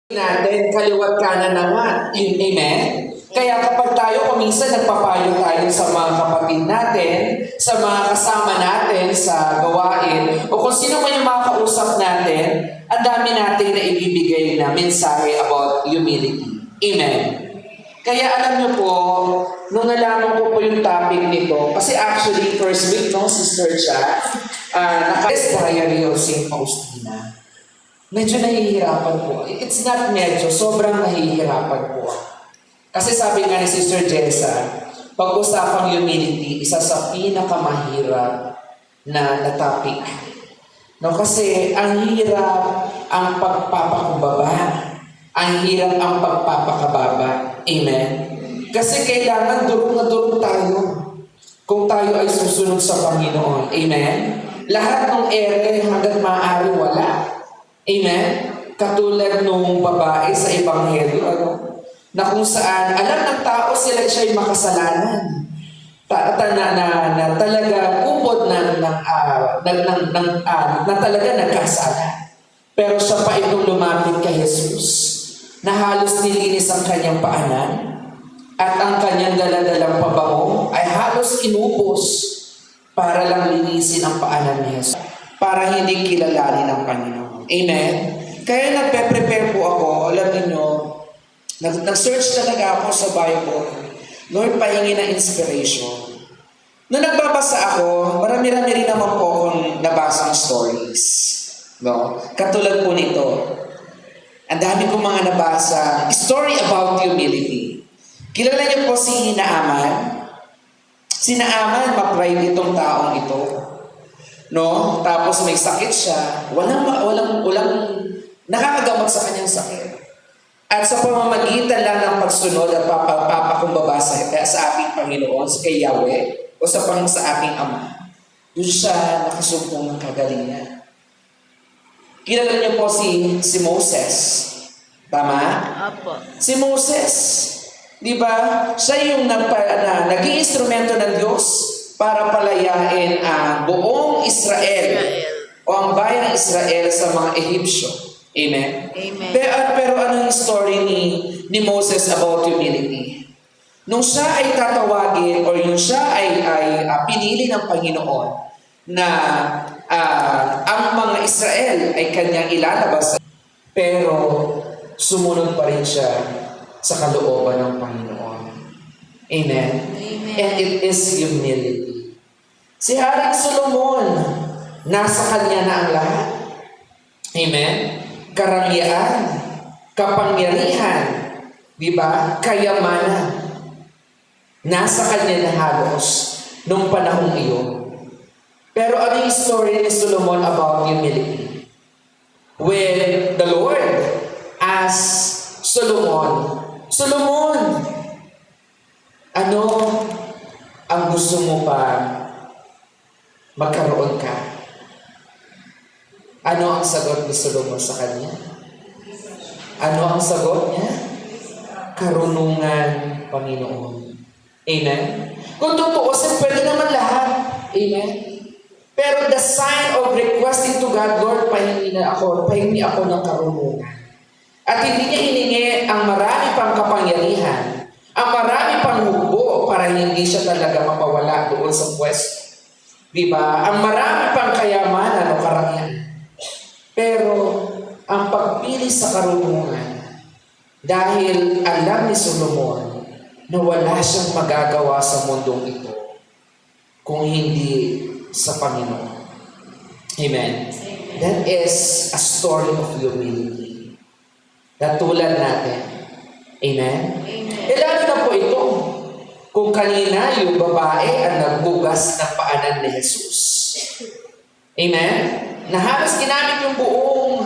natin, kaliwat kanan na nga. Amen? Kaya kapag tayo kuminsan nagpapayo tayo sa mga kapatid natin, sa mga kasama natin sa gawain, o kung sino man yung mga kausap natin, ang dami natin na ibibigay na mensahe about humility. Amen? Kaya alam niyo po, nung nalaman ko po yung topic nito, kasi actually, first week, no, Sister Cha, naka-test diary of St. Faustina. Medyo nahihirapan po. It's not medyo, sobrang nahihirapan po. Kasi sabi nga ni Sister Jessa, pag-usapang humility, isa sa pinakamahirap na topic. No, kasi ang hirap ang pagpapakumbaba. Ang hirap ang pagpapakababa. Amen? Kasi kailangan durog na durog tayo kung tayo ay susunod sa Panginoon. Amen? Lahat ng ere hanggat maaari wala. Amen? Katulad nung babae sa Ebanghelyo, na kung saan alam ng tao siya'y makasalanan. Na talaga upod na talaga nagkasala. Pero siya pa itong lumapit kay Jesus, na halos nilinis ang kanyang paanan, at ang kanyang daladalang pabango ay halos inubos para lang linisin ang paanan ni Jesus, para hindi kilalanin ng Panginoon. Amen? Kaya nagpe-prepare po ako, alam niyo, nag-search talaga ako sa Bible. Lord, pahingi ng inspiration. Nung nagbabasa ako, marami-rami rin naman po akong nabasang stories. No? Katulad po nito. Ang dami kong mga nabasa. Story about humility. Kilala niyo po si Naaman? Si Naaman, ma-pride itong taong ito. No? Tapos may sakit siya. Walang nakakagamot sa kanyang sakit. At sa pamamagitan lang ng pagsunod at papakumbaba sa ating Panginoon, kay Yahweh, o sa ating Ama, doon siya nakasumpong ng kagalingan. Kilala niyo po si Moses. Tama? Apo. Si Moses, di ba? Siya yung naging instrumento ng Diyos para palayain ang buong Israel o ang bayang Israel sa mga Ehipsyo. Amen? Amen. Pero ano yung story ni Moses about humility? Nung siya ay tatawagin o yung siya ay pinili ng Panginoon na ang mga Israel ay kanyang ilalabas, pero sumunod pa rin siya sa kalooban ng Panginoon. Amen? Amen. And it is humility. Si Haring Solomon, nasa kanya na ang lahat. Amen? Karangyaan, kapangyarihan, di ba? Kayamanan. Nasa kanya na halos nung panahong iyon. Pero ano yung story ni Solomon about humility? When the Lord asked Solomon, ano ang gusto mo pa magkaroon ka? Ano ang sagot ni Solomon sa kanya? Ano ang sagot niya? Karunungan, Panginoon. Amen? Kung tutuusin, pwede naman lahat. Amen? Pero the sign of requesting to God, Lord, pahingi ako ng karunungan. At hindi niya hiningi ang marami pang kapangyarihan, ang marami pang hukbo para hindi siya talaga mapawala doon sa pwesto. Diba? Ang marami pang kayamanan o karangyaan. Pero ang pagpili sa karunungan, dahil alam ni Solomon na wala siyang magagawa sa mundong ito kung hindi sa Panginoon. Amen? That is a story of humility. Natulad natin. Amen? Lalo na po ito. Kung kanina yung babae ang nagbugas ng paanan ni Jesus. Amen? Na halos ginamit yung buong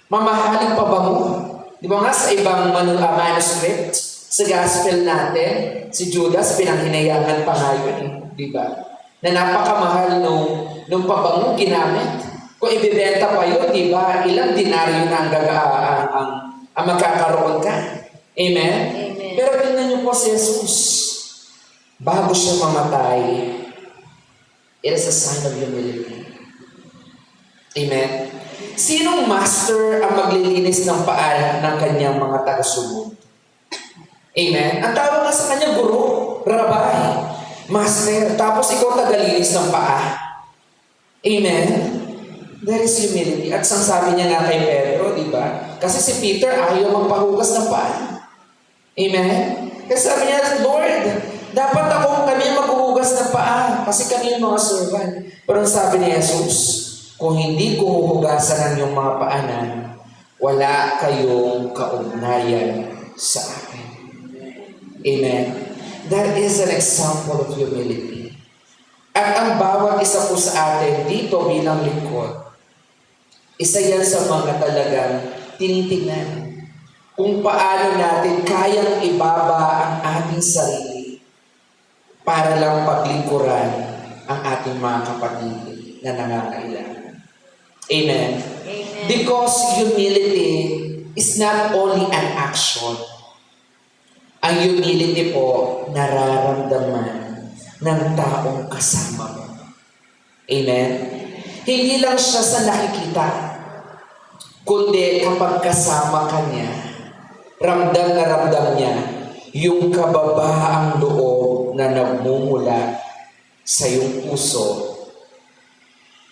mamahaling pabango. Di ba nga sa ibang manuscript, sa gospel natin, si Judas pinanghinayangan pa nga yun. Di ba? Na napakamahal nung pabango ginamit. Kung ibibenta pa yun, di ba? Ilang dinaryo na ang magkakaroon ka. Amen? Amen. Pero tingnan niyo po si Jesus. Bago siya mamatay, it is a sign of humility. Amen? Sinong master ang maglilinis ng paa ng kanyang mga taga-sunod? Amen? Ang tawag nga sa kanya, guru, rabbi, master. Tapos ikaw tagalinis ng paa. Amen? There is humility. At sabi niya nga kay Pedro, di ba? Kasi si Peter ayaw magpahugas ng paa. Amen? Kasi sabi niya, Lord, dapat kami maghuhugas ng paa kasi kami yung mga servant. Pero sabi ni Jesus, kung hindi ko huhugasan ang iyong mga paanan, wala kayong kaugnayan sa akin. Amen? That is an example of humility. At ang bawat isa po sa atin dito bilang lingkod, isa yan sa mga talagang tinitingnan kung paano natin kayang ibaba ang ating sarili para lang paglingkuran ang ating mga kapatid na nangangailangan. Amen? Amen. Because humility is not only an action. Ang humility po, nararamdaman ng taong kasama mo. Amen? Hindi lang siya sa nakikita, kundi kapag kasama ka niya, ramdam na ramdam niya yung kababaang loob na nagmumula sa iyong puso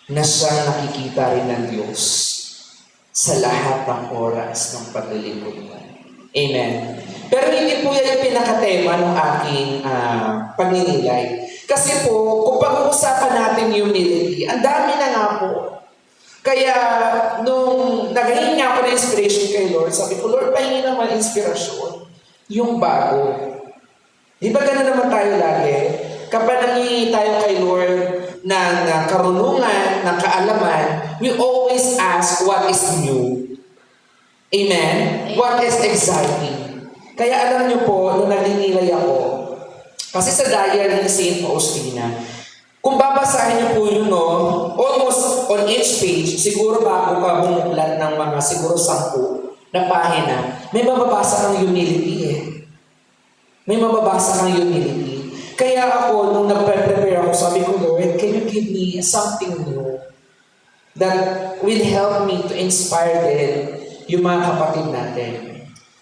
na siyang nakikita rin ng Diyos sa lahat ng oras ng paglilingkod mo. Amen. Pero hindi po yan yung pinakatema ng aking pagninilay. Kasi po, kung pag-uusapan natin humility, ang dami na nga po. Kaya, nung naghahin niya ako ng inspiration kay Lord, sabi ko, Lord, pahingi naman inspirasyon. Yung bago. Di ba gano'n naman tayo lagi? Kapag nangingi tayo kay Lord ng karunungan, ng kaalaman, we always ask what is new. Amen? What is exciting. Kaya alam niyo po, nung naninilay ako, kasi sa diary ni St. Faustina, kung babasahin niyo po yun, no, almost on each page, siguro bago ka bumuklat ng mga siguro 10 na pahina, may mababasa kang humility eh. May mababasa kang humility. Kaya ako, nung nag-prepare ako, sabi ko, Lord, can you give me something new that will help me to inspire din yung mga kapatid natin.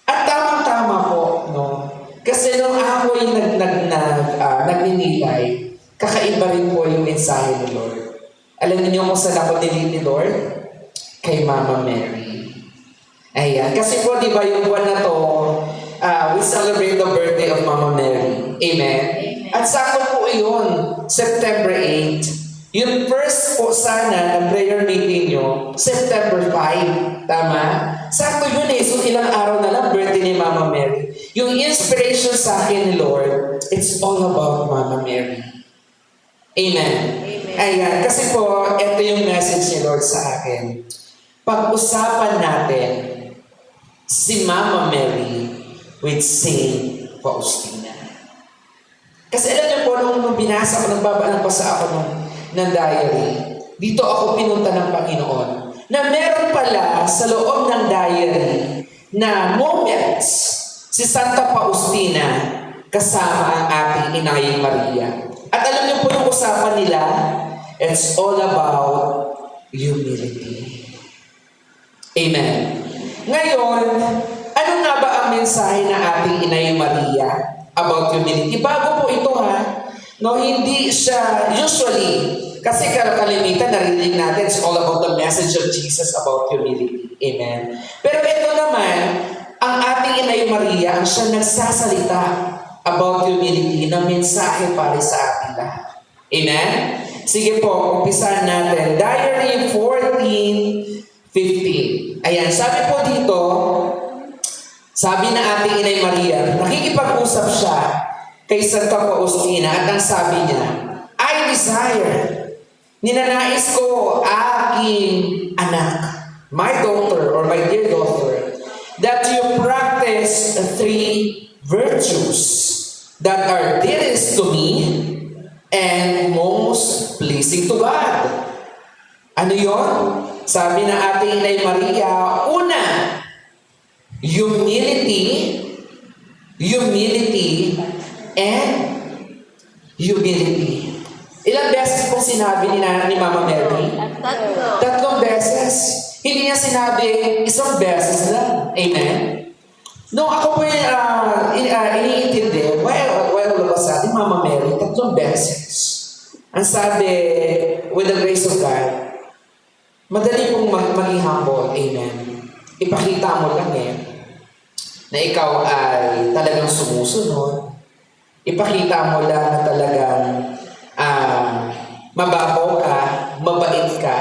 At tamang-tama po, no? Kasi nung ako yung nagninilay, kakaiba rin po yung mensahe ni Lord. Alam niyo kung saan ako nilid ni Lord? Kay Mama Mary. Ayan. Kasi po, di ba yung buwan na to, we celebrate the birthday of Mama Mary. Amen? At sakto po yun, September 8. Yung first po sana na prayer meeting nyo, September 5. Tama? Sakto yun eh. So ilang araw na lang, birthday ni Mama Mary. Yung inspiration sa akin ni Lord, it's all about Mama Mary. Amen? Ayan. Kasi po, ito yung message ni Lord sa akin. Pag-usapan natin si Mama Mary with Saint Faustina. Kasi alam niyo po, nung binasa ko, nagbasa ako ng diary, dito ako pinunta ng Panginoon, na meron pala sa loob ng diary na moments si Santa Faustina kasama ang ating Inayang Maria. At alam niyo po yung usapan nila, it's all about humility. Amen. Ngayon, ano nga ba ang mensahe na ating Inayang Maria about humility? Bago po ito ha, no, hindi siya usually, kasi kalimitan narinig natin, it's all about the message of Jesus about humility. Amen. Pero ito naman, ang ating Inayang Maria, ang siya nagsasalita about humility na mensahe para sa ating lahat. Amen? Sige po, umpisahan natin. Diary 14:15. Ayan, sabi po dito, sabi na ating Inay Maria, nakikipag-usap siya kay Santa Faustina at ang sabi niya, I desire, ninanais ko aking anak, my daughter or my dear daughter, that you practice 3 virtues that are dearest to me and most pleasing to God. Ano yon? Sabi na ating Inay Maria, una, humility, and humility. Ilang beses pong sinabi ni Mama Mary? 3. 3 beses. Hindi niya sinabi isang beses lang. Amen? No, ako po iniintindi, while lumabas ni Mama Mary, 3 beses. Ang sabi, with the grace of God, madali pong maging humble. Amen? Ipakita mo lang na ikaw ay talagang sumusunod. Ipakita mo lang na talagang mababaw ka, mabait ka.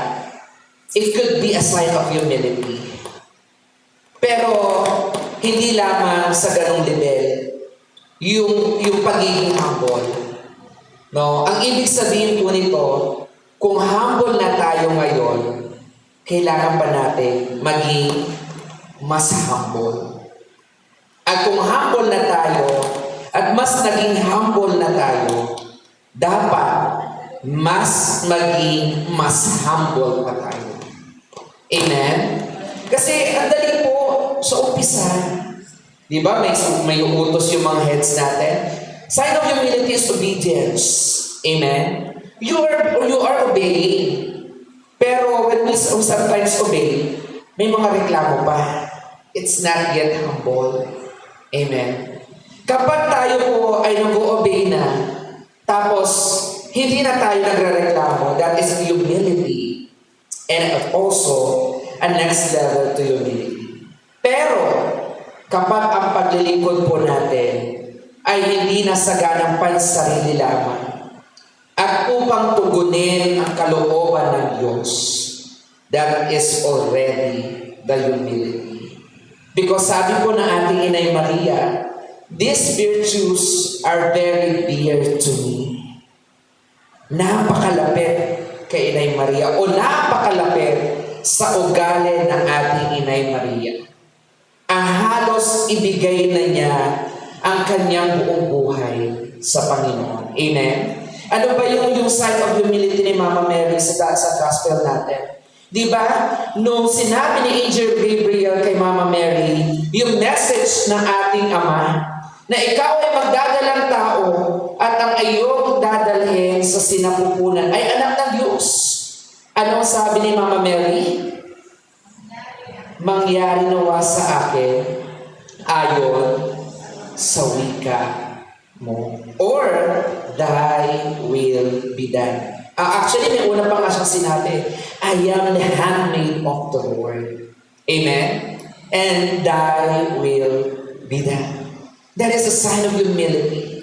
It could be a sign of humility. Pero, hindi lamang sa ganong level, yung pagiging humble. No? Ang ibig sabihin po nito, kung humble na tayo ngayon, kailangan pa natin maging mas humble. At kung humble na tayo, at mas naging humble na tayo, dapat mas maging mas humble pa tayo. Amen? Kasi ang dali po sa umpisa. Di ba? May utos yung mga heads natin. Sign of humility is obedience. Amen? You are obeying. Pero when we sometimes obey, may mga reklamo pa. It's not yet humble. Amen? Kapag tayo po ay nag-o-obey na, tapos hindi na tayo nagre-reklamo, that is humility. And also, a next level to humility. Pero, kapag ang paglilingkod po natin ay hindi nasaganang pansarili lamang at upang tugunin ang kalooban ng Diyos, that is already the humility. Because sabi po ng ating Inay Maria, these virtues are very dear to me. Napakalapit kay Inay Maria o napakalapit sa ugali ng ating Inay Maria. Ang halos ibigay na niya ang kanyang buong buhay sa Panginoon. Amen? Ano ba yung sign of humility ni Mama Mary sa gospel natin? Di ba? Nung sinabi ni Angel Gabriel kay Mama Mary, yung message ng ating Ama, na ikaw ay magdadalang tao at ang iyong dadalhin sa sinapupunan ay anak ng Diyos. Anong sabi ni Mama Mary? Mangyari nawa sa akin ayon sa wika mo. Or, thy will be done. Actually, may una pa nga siyang sinabi, I am the handmaid of the Lord. Amen? And thy will be done. That is a sign of humility.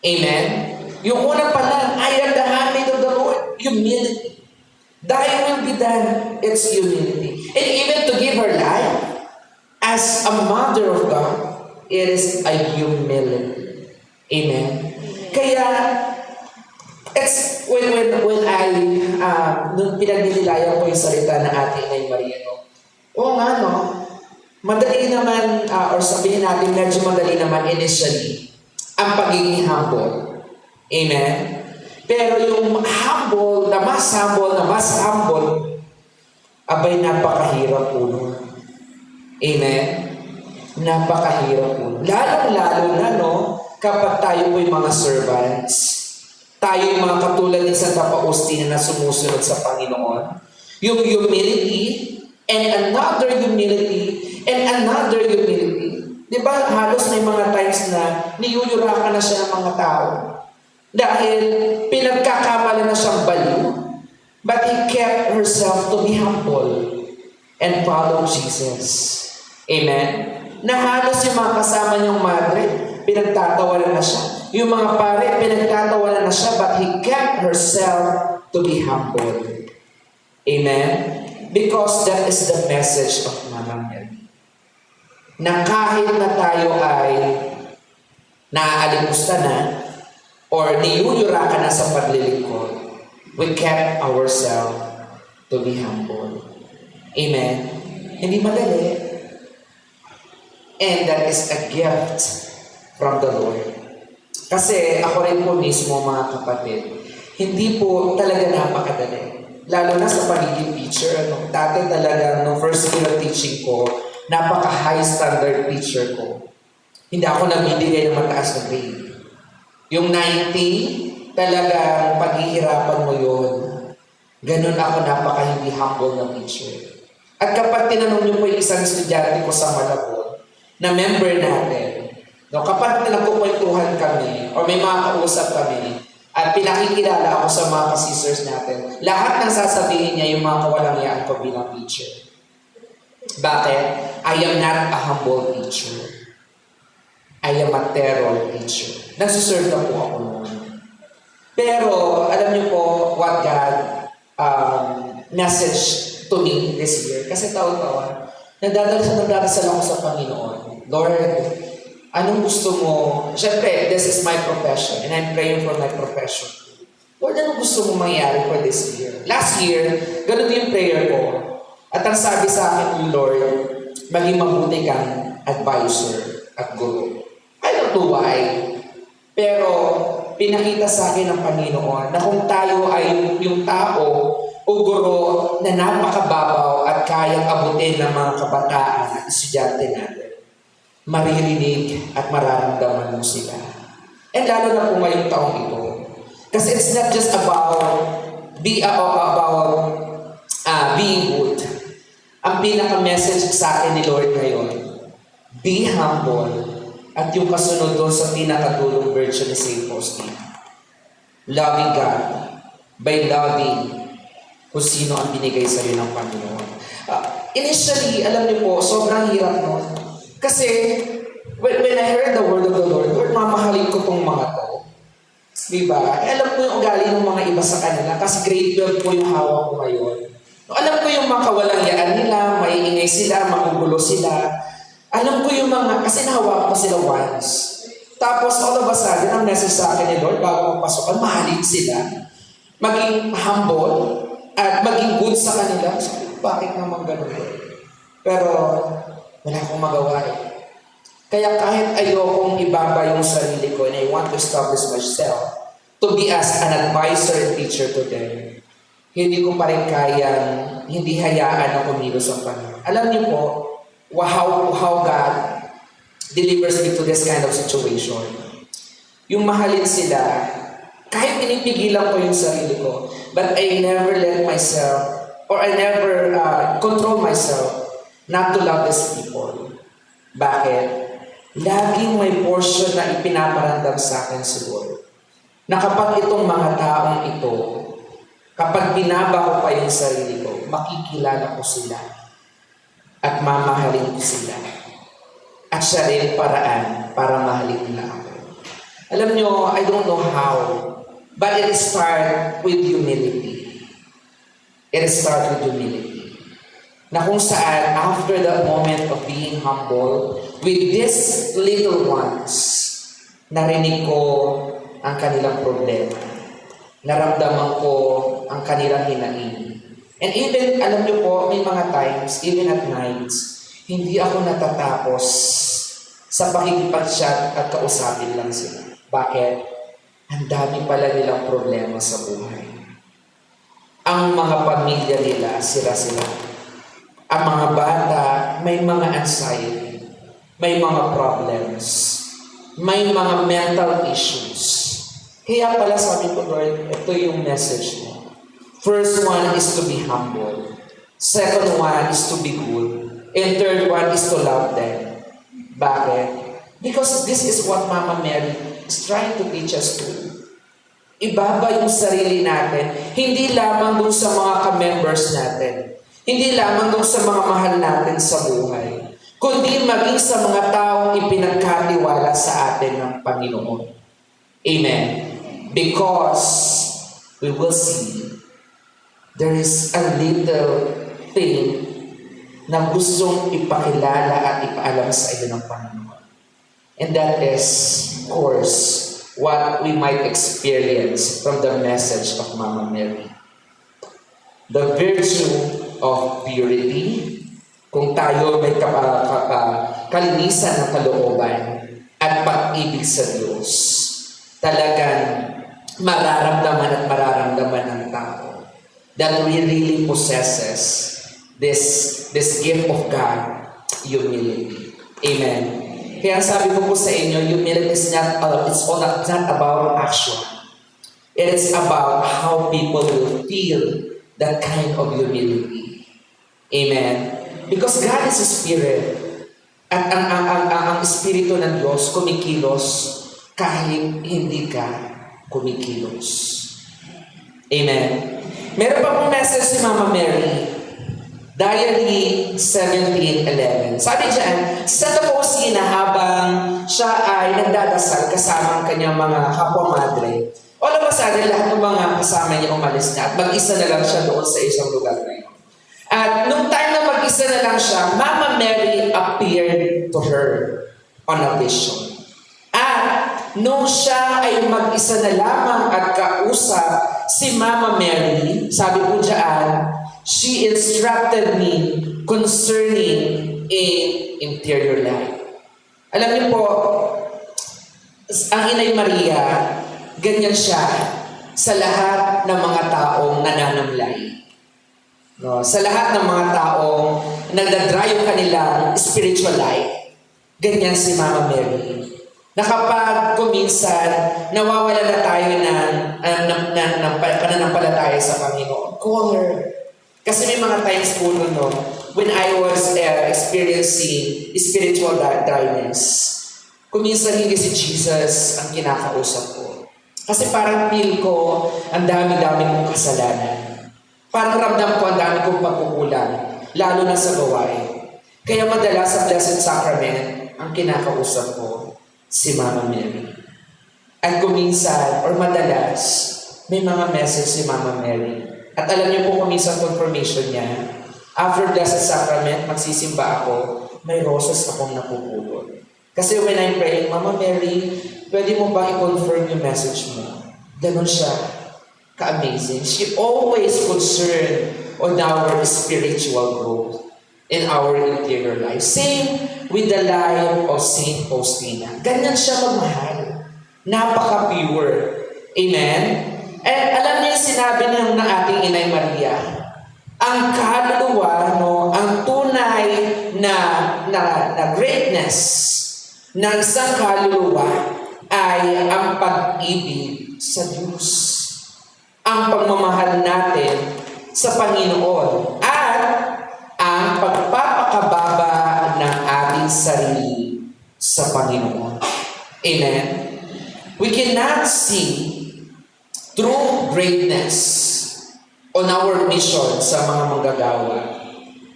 Amen? Yung una pa lang, I am the handmaid of the Lord. Humility. Thy will be done. It's humility. And even to give her life as a mother of God, it is a humility. Amen? Kaya, it's when I, nung pinagnilayan ko yung salita ng ating Inay Maria, oo nga, no? Madali naman, or sabihin natin, medyo madali naman initially, ang pagiging humble. Amen? Pero yung humble, na mas humble, abay, napakahirap po nun. Amen? Napakahirap po nun. Lalong-lalo na, no? Kapag tayo po yung mga servants, tayo yung mga katulad ni Santa Faustina na sumusunod sa Panginoon, yung humility, and another humility, and another humility. Di ba, halos may mga times na niyuyurakan na siya ng mga tao. Dahil pinagkakamala na siyang baliw. But he kept herself to be humble and follow Jesus. Amen? Na halos yung mga kasama niyang madre, pinagtatawanan na siya. Yung mga pare, pinagtatawanan na siya, but he kept herself to be humble. Amen? Because that is the message of Mama Mary. Na kahit na tayo ay naaalimusta na or niyuyurakan na sa paglilingkod, we kept ourselves to be humble. Amen? Hindi madali. And that is a gift from the Lord. Kasi ako rin po mismo, mga kapatid, hindi po talaga napakadali. Lalo na sa pagiging teacher. Dati talaga, nung first year of teaching ko, napaka-high standard teacher ko. Hindi ako nabibigay ng mataas na grade. Yung 90, talagang paghihirapan mo yun. Ganun ako napaka-hindi humble na teacher. At kapag tinanong niyo po yung isang estudyante ko sa Malabon, na member natin, no, kapag nagkukwentuhan kami, o may mga kausap kami, at pinakikilala ako sa mga ka-sisters natin, lahat ng sasabihin niya yung mga kawalangyaan ko bilang teacher. Bakit? I am not a humble teacher. I am a terror teacher. Nagsuserve na po ako noon. Pero, alam niyo po what God message to me this year. Kasi taon-taon, nagdadasal ako sa Panginoon. Lord, anong gusto mo? Siyempre, this is my profession and I'm praying for my profession. Lord, anong gusto mo mangyari for this year? Last year, ganun yung prayer ko. At ang sabi sa akin ng Lord, maging mabuti kang advisor at guru. I don't know why. Pero, pinakita sa akin ng Panginoon na kung tayo ay yung tao o guro na napakababaw at kayang abutin ng mga kabataan at estudyante natin, maririnig at mararamdaman mo sila. And lalo na po ngayong taong ito. Kasi it's not just about being good. Ang pinaka-message sa akin ni Lord ngayon, be humble. At yung kasunod doon sa pinakadulong virtue ni St. Faustina. Loving God by loving kung sino ang binigay sa iyo ng Panginoon. Initially, alam niyo po, sobrang hirap nun. Kasi, when I heard the word of the Lord, mamahalin ko tong mga to. Diba? Alam ko yung ugali ng mga iba sa kanila kasi grade 12 po yung hawak ko ngayon. Alam ko yung mga kawalangyaan nila, maiingay sila, magugulo sila. Alam ko yung mga, kasi nahawakan ko sila once. Tapos, all of a sudden, ang message sa akin ni Lord, bago magpasokan, mahalin sila. Maging humble, at maging good sa kanila. So, bakit naman ganun? Pero, wala akong magawa eh. Kaya kahit ayokong ibaba yung sarili ko and I want to establish myself to be as an advisor and teacher to them, hindi ko pa rin kayang, hindi hayaan na kumilos ang Panginoon. Alam niyo po, how God delivers me to this kind of situation. Yung mahalin sila, kahit pinipigilan ko yung sarili ko, but I never let myself, or I never control myself not to love these people. Bakit? Laging may portion na ipinaparandam sa akin si Lord. Na kapag itong mga taong ito, kapag binaba ko pa yung sarili ko, makikilala ko sila. At mamahalin ko sila. At siya rin paraan para mahalin nila ako. Alam nyo, I don't know how, but it starts with humility. It starts with humility. Na kung saan, after the moment of being humble, with these little ones, narinig ko ang kanilang problema. Naramdaman ko ang kanilang hinaing. And even, alam niyo po, may mga times, even at nights, hindi ako natatapos sa pakikipag-chat at kausapin lang sila. Bakit? Ang dami pala nilang problema sa buhay. Ang mga pamilya nila, sila-sila. Ang mga bata, may mga anxiety, may mga problems, may mga mental issues. Kaya pala sabi ko, Lord, ito yung message mo. First one is to be humble. Second one is to be good. And third one is to love them. Bakit? Because this is what Mama Mary is trying to teach us to. Ibaba yung sarili natin, hindi lamang doon sa mga ka-members natin. Hindi lamang doon sa mga mahal natin sa buhay. Kundi maging sa mga taong ipinagkatiwala sa atin ng Panginoon. Amen. Because we will see there is a little thing na gustong ipakilala at ipaalam sa iyo ng Panginoon. And that is, of course, what we might experience from the message of Mama Mary. The virtue of purity, kung tayo may kalinisan ng kalooban at pag-ibig sa Diyos, talagang mararamdaman ng tao that really possesses this gift of God, humility. Amen. Kaya sabi ko po sa inyo, humility is not about action. It is about how people will feel that kind of humility. Amen. Because God is a spirit. At ang espiritu ng Diyos kumikilos kahit hindi ka kumikilos. Amen. Meron pa pong message si Mama Mary. Diary 17:11. Sabi dyan, sa Faustina habang siya ay nagdadasal kasama ang kanyang mga kapwa madre, all of a sudden, lahat ng mga kasama niya umalis na at mag-isa na lang siya doon sa isang lugar na yun. At nung time na mag-isa na lang siya, Mama Mary appeared to her on a vision. At nung siya ay mag-isa na lamang at kausap si Mama Mary, sabi po dyan, she instructed me concerning a interior life. Alam niyo po, ang Inay Maria, ganyan siya sa lahat ng mga taong nananamlay. No, sa lahat ng mga taong nagdadry yung kanilang spiritual life, ganyan si Mama Mary. Na kapag kuminsan, nawawala na tayo ng pananampalataya sa Panginoon, call her. Kasi may mga times po nun, no, when I was experiencing spiritual dryness, kuminsan hindi si Jesus ang kinakausap ko. Kasi parang feel ko, ang dami-dami kong kasalanan. Parang ramdam ko ang dami kong pagkukulang, lalo na sa gawain. Kaya madalas sa Blessed Sacrament, ang kinakausap ko, si Mama Mary. At kuminsan, or madalas, may mga message si Mama Mary. At alam niyo po kuminsan confirmation niya, after Blessed Sacrament, magsisimba ako, may roses akong napupulot. Kasi when I'm praying, Mama Mary, pwede mo ba i-confirm yung message mo? Ganon siya. Ka-amazing. She always concerned on our spiritual growth in our interior life. Same with the life of Saint Faustina. Ganyan siya magmahal. Napaka-pure. Amen? And alam niyo yung sinabi ng ating Inay Maria, ang kaluluwa, no, ang tunay na greatness ng isang kaluluwa ay ang pag-ibig sa Diyos. Ang pagmamahal natin sa Panginoon at ang pagpapakababa ng ating sarili sa Panginoon. Amen? We cannot see true greatness on our mission sa mga manggagawa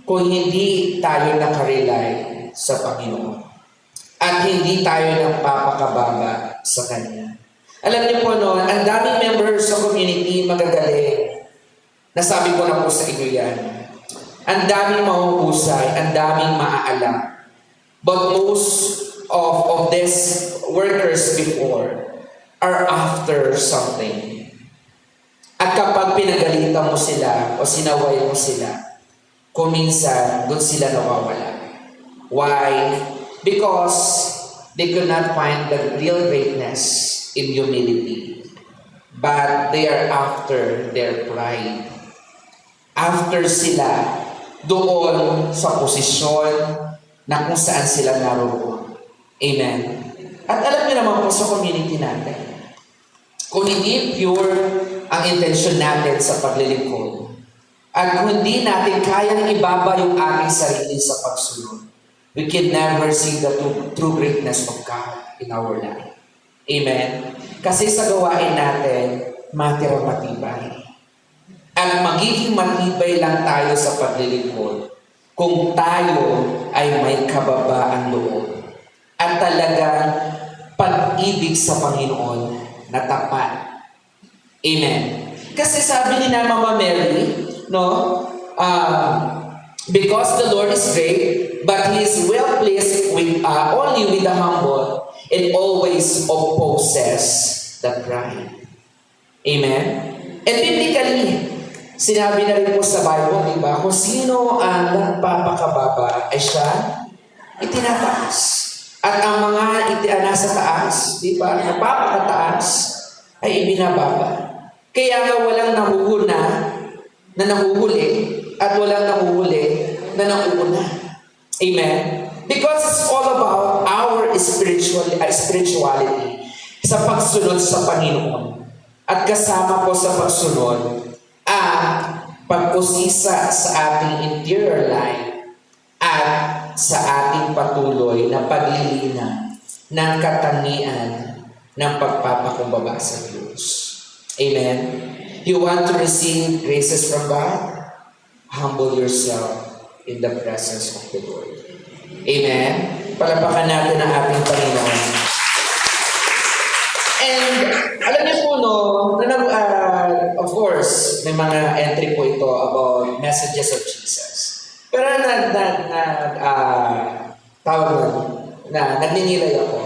kung hindi tayo nakarely sa Panginoon at hindi tayo nagpapakababa sa Kanya. Alam niyo po noon, ang daming members sa community magagaling. Nasabi ko na po sa inyo yan. Ang daming mahuhusay, ang daming maaalam. But most of these workers before are after something. At kapag pinagalitan mo sila o sinaway mo sila, kuminsan doon sila nawawala. Why? Because they could not find the real greatness in humility. But they are after their pride. After sila doon sa posisyon na kung saan sila naroon. Amen. At alam niyo naman po sa community natin, kung hindi pure ang intention natin sa paglilingkod, at kung hindi natin kayang ibaba yung ating sarili sa pagsunod, we can never see the true greatness of God in our life. Amen? Kasi sa gawain natin, matirang matibay. At magiging matibay lang tayo sa paglilingkod kung tayo ay may kababaan loob at talagang pag-ibig sa Panginoon na tapat. Amen? Kasi sabi ni na Mama Mary, no, because the Lord is great, but He is well pleased with only with the humble, and always opposes the pride. Amen? And biblically, sinabi na rin po sa Bible, diba? Kung sino ang nagpapakababa ay siya itinataas. At ang mga nasa taas, diba? Napapakataas ay ibinababa. Kaya nga walang nahuhuna na nahuhuli at walang nahuhuli na nahuhuna. Amen? Because it's all about our spirituality sa pagsunod sa Panginoon. At kasama po sa pagsunod ang pagpusisa sa ating interior life sa ating patuloy na paglilina ng katangian ng pagpapakumbaba sa Diyos. Amen? You want to receive graces from God? Humble yourself in the presence of the Lord. Amen? Palapakan natin ang ating Panginoon. And alam niyo po, no, of course, may mga entry po ito about messages of Jesus. Pero nagninilay ako.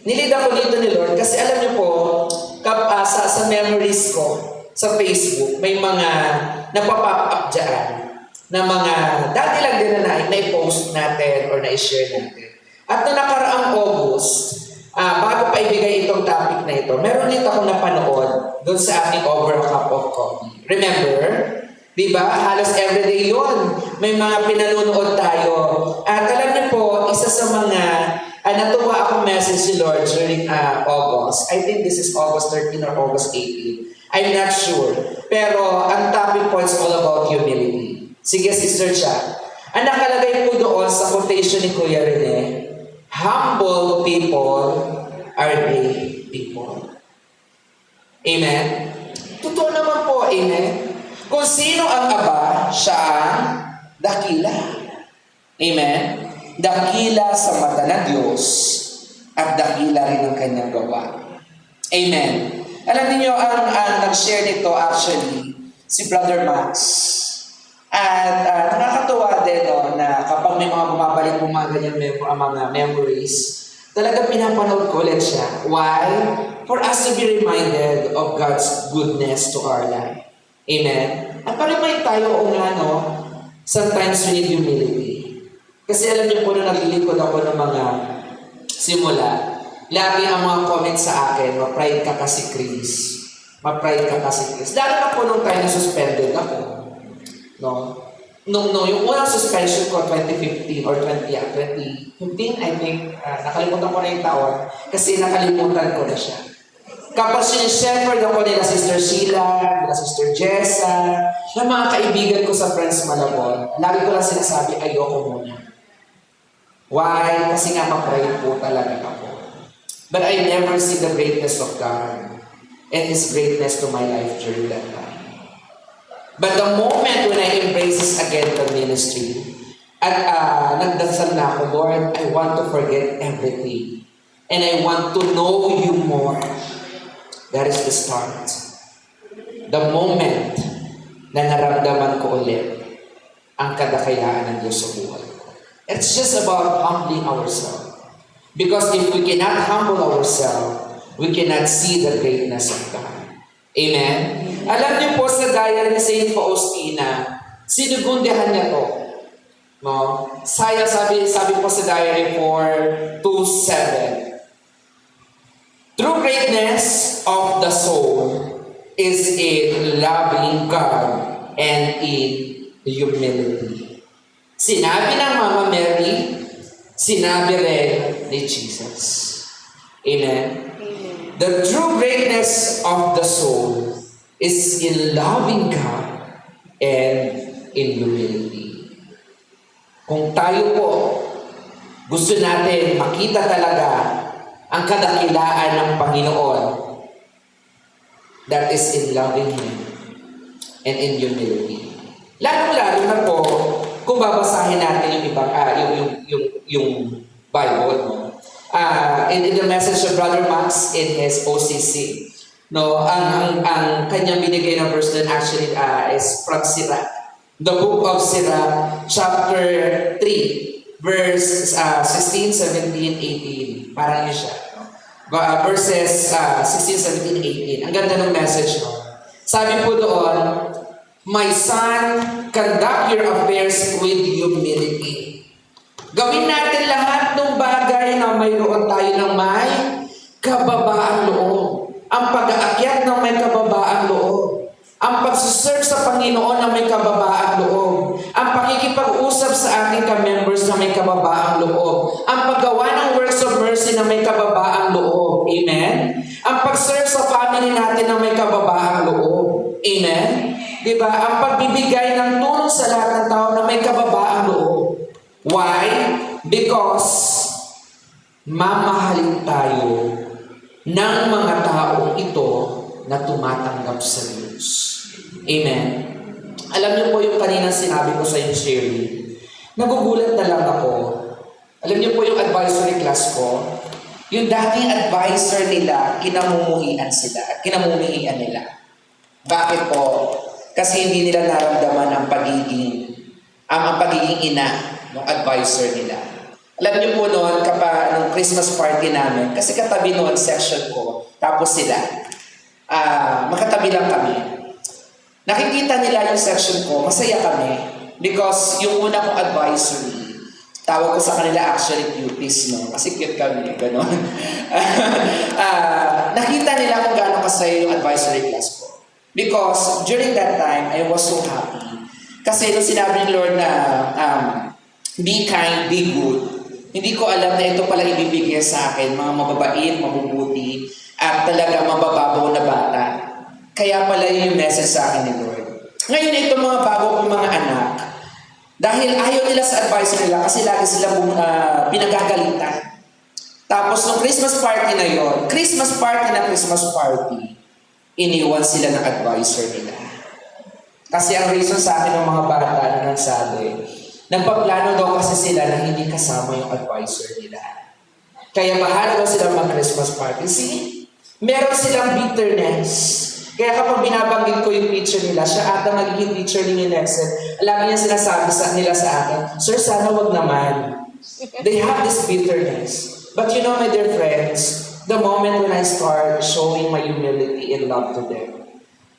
Nilid ako dito ni Lord kasi alam niyo po, sa memories ko sa Facebook, may mga napapop up dyan na mga dati lang din na i-post natin or na-share natin. At noong nakaraang August, bago pa ibigay itong topic na ito, meron ulit akong napanood doon sa ating Over a Cup of Coffee. Remember? Diba? Halos everyday yun. May mga pinanunood tayo. At alam niyo po, isa sa mga natuwa akong message ni Lord during August. I think this is August 13 or August 18. I'm not sure. Pero ang topic po is all about humility. Sige, Sister Cha. Ang nakalagay po doon sa quotation ni Kuya Rene, humble people are great people. Amen? Totoo naman po, amen? Kung sino ang Aba, siya ang dakila. Amen? Dakila sa mata ng Diyos at dakila rin ang kanyang gawa. Amen? Alam niyo ang nag-share nito actually, si Brother Max. At nakakatuwa din na kapag may mga bumabalik po mga ganyan mga memories, talaga pinapanood ko ulit siya. Why? For us to be reminded of God's goodness to our life. Amen? At pa-remind tayo sometimes we need humility. Kasi alam niyo po na naglilingkod ako ng mga simula, lagi ang mga comments sa akin, ma-pride ka kasi Chris. Ma-pride ka kasi Chris. Lalo na po nung time na suspended ako. No? Yung unang suspension ko, 2015 or 2015, I think, nakalimutan ko na yung taon, kasi nakalimutan ko na siya. Kapag sinishepherd ako nila Sister Sheila, nila Sister Jessa, na mga kaibigan ko sa Friends Malabon, lagi ko lang sinasabi, ayoko muna. Why? Kasi nga ma-pray po talaga ako. But I never see the greatness of God and His greatness to my life during that time. But the moment when I embraces again the ministry, at nagdasal na ako, Lord, I want to forget everything. And I want to know you more. That is the start. The moment na naramdaman ko ulit ang kadakayaan ng Diyos sa buhay ko. It's just about humbling ourselves. Because if we cannot humble ourselves, we cannot see the greatness of God. Amen? Alam niyo po sa diary ni Saint Faustina, sinugundihan niya to. No? Sabi po sa diary 4:2-7. True greatness of the soul is in loving God and in humility. Sinabi ng Mama Mary, sinabi rin ni Jesus. Amen? The true greatness of the soul is in loving God and in humility. Kung tayo po gusto natin makita talaga ang kadakilaan ng Panginoon, that is in loving Him and in humility. Lalo-lalo na po kung babasahin natin yung ibang yung Bible, no? In the message of Brother Max in his OCC, no, ang kanyang binigay na verse doon actually is from Sirach. The book of Sirach, chapter 3, verse 16, 17, 18. Parang yun siya. Verses 16, 17, 18. Ang ganda ng message, no? Sabi po doon, my son, conduct your affairs with humility. Gawin natin lahat ng bagay na mayroon tayo ng may kababaang loob. Ang pag-aakyat ng may kababaang loob. Ang pagsuserve sa Panginoon na may kababaang loob. Ang pakikipag-usap sa ating ka-members na may kababaang loob. Ang paggawa ng works of mercy na may kababaang loob. Amen? Ang pag-serve sa family natin na may kababaang loob. Amen? Diba? Ang pagbibigay ng tulong sa lahat ng tao na may kababaang loob. Why? Because mamahalin tayo ng mga taong ito na tumatanggap sa Diyos. Amen. Alam niyo po yung kanina sinabi ko sa inyo, Sherry, nagugulat na lang ako. Alam niyo po yung advisory class ko, yung dating advisor nila, kinamumuhian sila, kinamumuhian nila. Bakit po? Kasi hindi nila naramdaman ang pagiging ina ng advisor nila. Alam niyo po noon, nung Christmas party namin, kasi katabi noon section ko, tapos sila, makatabi lang kami. Nakikita nila yung section ko, masaya kami. Because yung una kong advisory, tawag ko sa kanila actually cuties, no? Kasi cute kami, gano'n. Nakita nila kung gaano kasaya yung advisory class ko. Because during that time, I was so happy. Kasi nung sinabi ni Lord na be kind, be good, hindi ko alam na ito pala ibibigay sa akin, mga mababait, mabubuti, at talaga mabababaw na bata. Kaya pala yung message sa akin ni Lord. Ngayon ito mga bago kong mga anak, dahil ayaw nila sa advice nila kasi lagi sila pinagagalitan. Tapos nung Christmas party na yon, Christmas party, iniwan sila ng advisor nila. Kasi ang reason sa akin ng mga bata na nagsabi, nagpaplano daw kasi sila na hindi kasama yung advisor nila. Kaya bahala daw sila mag-Christmas party. See, meron silang bitterness. Kaya kapag binabanggit ko yung teacher nila, siya ata magiging teacher ni Nelson. Lagi niya sinasabi nila sa akin, Sir, sana wag naman. They have this bitterness. But you know, my dear friends, the moment when I start showing my humility and love to them,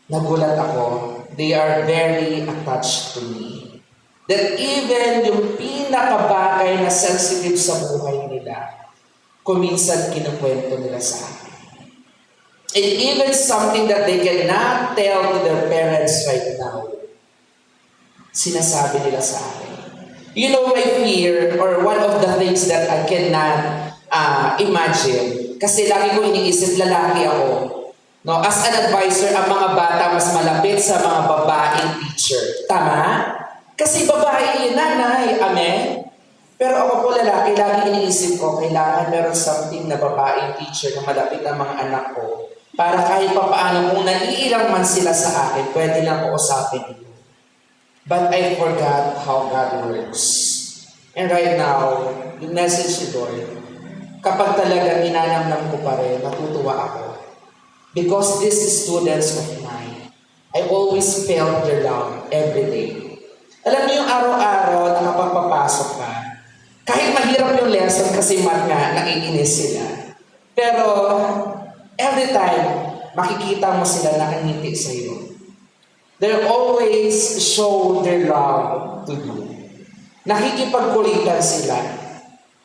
nagulat ako, they are very attached to me. That even yung pinakabagay na sensitive sa buhay nila, kuminsan kinukwento nila sa akin. And even something that they cannot tell to their parents right now, sinasabi nila sa akin. You know my fear, or one of the things that I cannot imagine, kasi lagi ko iniisip, lalaki ako. No? As an advisor, ang mga bata mas malapit sa mga babaeng teacher. Tama? Kasi babae yung nanay. Amen? Pero ako po lalaki, lagi iniisip ko, kailangan meron something na babaeng teacher na malapit ang mga anak ko. Para kahit pa paano, kung naiilang man sila sa akin, pwede lang ko usapin ito. But I forgot how God works. And right now, the message ni Lord, kapag talaga ninanamnam ko pa rin, natutuwa ako. Because these students of mine, I always felt their love every day. Alam niyo yung araw-araw na kapag papasok ka, kahit mahirap yung lesson kasi math nga, naiinis sila. Pero, every time, makikita mo sila nakangiti sa iyo. They always show their love to you. Nakikipagkulitan sila.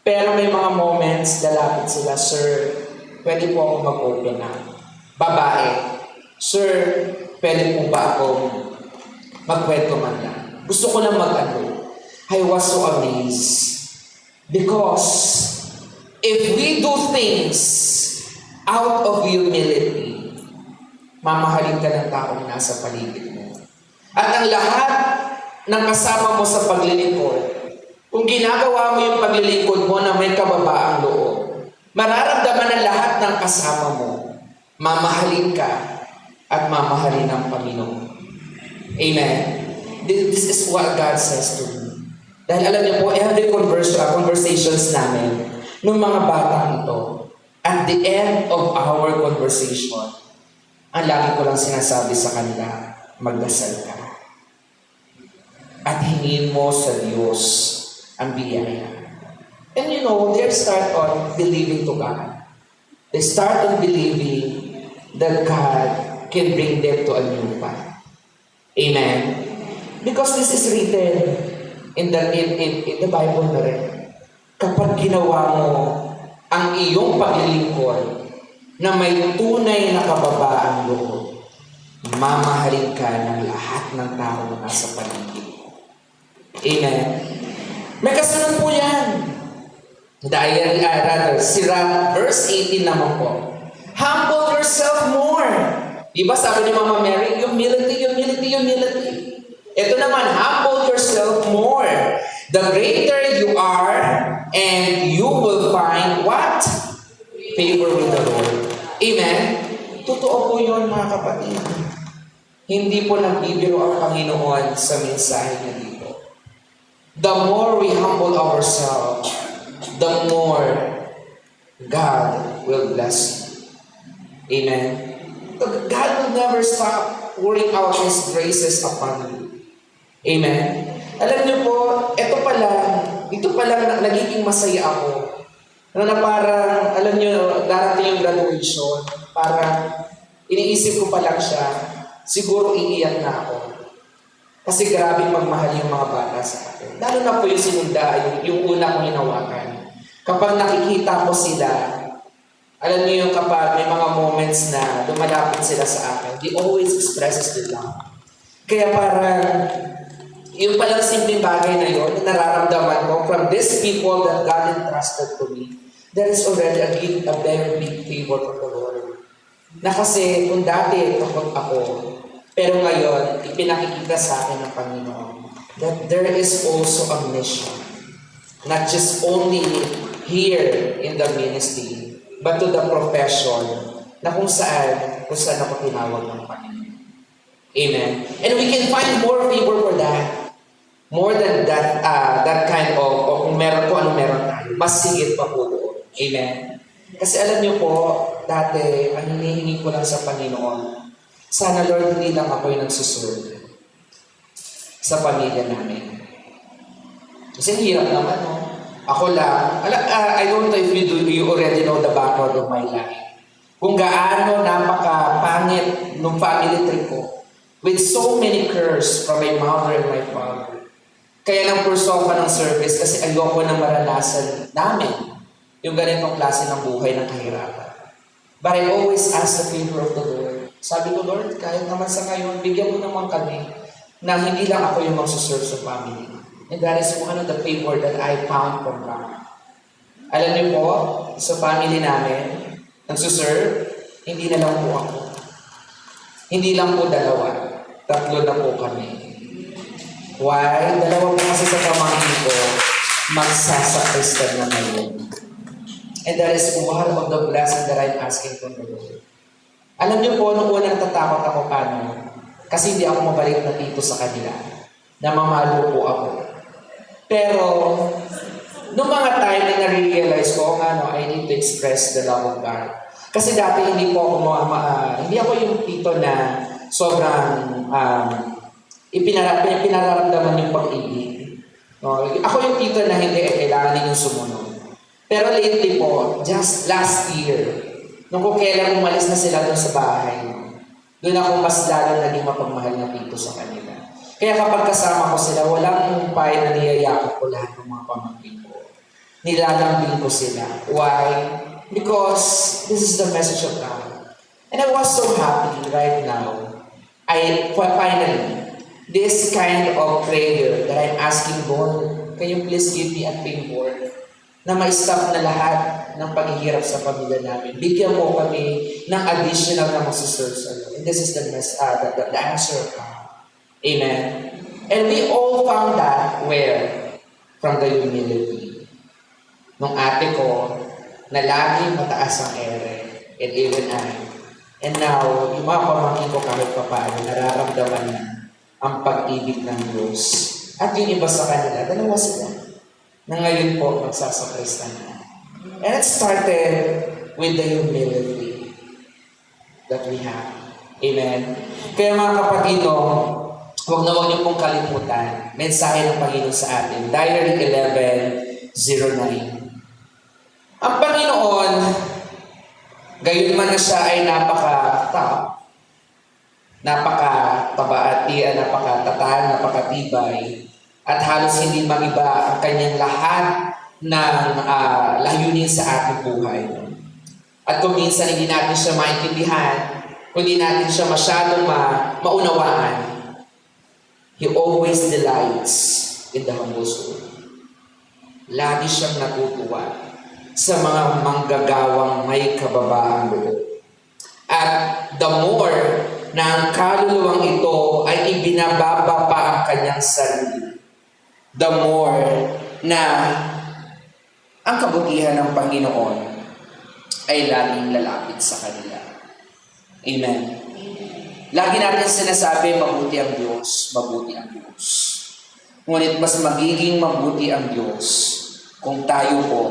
Pero may mga moments, lalapit sila, Sir, pwede po ako mag-open up. Babae, Sir, pwede po ba ako magkwento man lang? Gusto ko lang mag-ano. I was so amazed. Because, if we do things out of humility, mamahalin ka ng taong nasa paligid mo. At ang lahat ng kasama mo sa paglilingkod, kung ginagawa mo yung paglilingkod mo na may kababaang loob, mararamdaman ng lahat ng kasama mo, mamahalin ka at mamahalin ng Panginoon. Amen? This is what God says to me. Dahil alam niyo po, every conversations namin, ng mga batang ito, at the end of our conversation, ang lagi ko lang sinasabi sa kanila, magdasal ka. At hingin mo sa Diyos ang biyaya. And you know, they start on believing to God. They start on believing that God can bring them to a new path. Amen? Because this is written in the Bible na rin. Kapag ginawa mo ang iyong paglilingkod na may tunay na kababaang loob, mamahalin ka ng lahat ng tao na nasa paligid. Amen? May kasunod po yan. Dahil, verse 18 naman po. Humble yourself more. Diba sabi ni Mama Mary, humility, humility, humility. Ito naman, humble yourself more. The greater you are, and you will find what? Favor with the Lord. Amen? Totoo po yun, mga kapatid. Hindi po nagbibiro ang Panginoon sa mensahe niya dito. The more we humble ourselves, the more God will bless you. Amen? God will never stop pouring out His graces upon you. Amen? Alam niyo po, ito pa lang nagiging masaya ako. Na parang, alam niyo, darating yung graduation, parang iniisip ko pa lang siya, siguro iiyak na ako. Kasi grabe magmahal yung mga bata sa akin. Lalo na po yung sinunda, yung una kong hinawakan. Kapag nakikita ko sila, alam niyo yung kapag may mga moments na lumalapit sila sa akin, they always expresses their love. Kaya parang, yung palang simpleng bagay na yun, na nararamdaman ko from these people that God entrusted to me, there is already a very big favor from the Lord. Na kasi kung dati takot ako, pero ngayon, ipinakikita sa akin ng Panginoon that there is also a mission. Not just only here in the ministry, but to the profession na kung saan ako tinawag ng Panginoon. Amen. And we can find more favor for that. More than that kind of kung anong meron tayo. Mas sigit pa po doon. Amen. Kasi alam niyo po, dati, ang hinihingi ko lang sa Panginoon, sana Lord, hindi lang ako yung nagsuserve sa pamilya namin. Kasi hirap naman, no? Ako lang, I don't know if you already know the background of my life. Kung gaano napaka-pangit ng family tree ko, with so many curses from my mother and my father. Kaya lang purso ako ng service kasi ayoko na maranasan namin yung ganitong klase ng buhay ng kahirapan. But I always ask the favor of the Lord. Sabi ko, Lord, kahit naman sa ngayon, bigyan mo naman kami na hindi lang ako yung magsuserve sa family. And that is one of the favor that I found from God. Alam niyo po, sa family namin, nagsuserve, hindi na lang po ako. Hindi lang po dalawa. 3 na po kami. Why? 2 po kasi sa pamangkin ko, magsasakristan na ngayon. And that is one of the blessings that I'm asking from the Lord. Alam niyo po, nung una natatakot ako paano, kasi hindi ako mabalik na tito sa kanila. Namamalo po ako. Pero, nung mga time na na-realize ko, I need to express the love of God. Kasi dati hindi ako yung tito na sobrang pinararamdaman yung pag-ibig. Ako yung tito na hindi kailangan ninyong sumunod. Pero lately po, just last year, nung kailan umalis na sila doon sa bahay, doon ako mas lalo naging mapagmahal na tito sa kanila. Kaya kapag kasama ko sila, walang humpay na niyayakap ko lahat ng mga pamangkin ko. Nilalambing ko sila. Why? Because this is the message of God. And I was so happy right now. Finally, this kind of prayer that I'm asking God, can you please give me a favor na ma-stop na lahat ng paghihirap sa pamilya namin. Bigyan mo kami ng additional na magsuserve sa iyo. And this is the answer of God. Amen? And we all found that where? From the humility. Nung ate ko, na laging mataas ang ere, and even I. And now, yung mga pamangkin ko kahit papaano, nararamdaman na ang pag-ibig ng Diyos. At yung iba sa kanila, 2 sila, na ngayon po magsasakristan na. And it started with the humility that we have. Amen? Kaya mga kapatid, huwag niyo pong kalimutan, mensahe ng Panginoon sa atin, Diary 11:09. Ang Panginoon, gayon man na siya ay napaka-top, napakatatag, napakatibay, at halos hindi magiba ang kanyang lahat ng layunin sa ating buhay. At kung minsan hindi natin siya maintindihan, kung hindi natin siya masyadong maunawaan, He always delights in the humble soul. Lagi siyang natutuwa sa mga manggagawang may kababaang loob. At the more na ang kaluluwang ito ay ibinababa pa ang kanyang sarili, the more na ang kabutihan ng Panginoon ay laging lalapit sa kanila. Amen. Lagi natin sinasabi, mabuti ang Diyos, mabuti ang Diyos. Ngunit mas magiging mabuti ang Diyos kung tayo po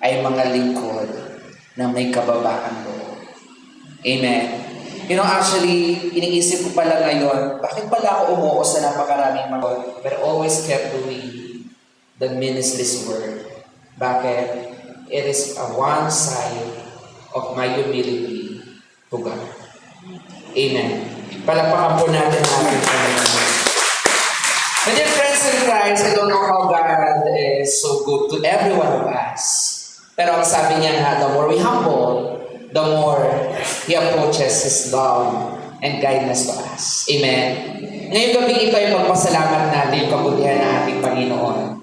ay mga lingkod na may kababaan loob. Amen. You know, actually, iniisip ko pala ngayon, bakit pala ako umuo sa napakaraming mga but always kept doing the minister's work. Bakit? It is a one side of my humility to God. Amen. Palakpakan po natin ang ating Panginoon. My dear friends in Christ, I don't know how God is so good to every one of us. Pero ang sabi niya nga, the more we humble, the more He approaches His love and kindness to us. Amen. Ngayong gabi ito ay pagpasalamat natin yung kabutihan ng ating Panginoon.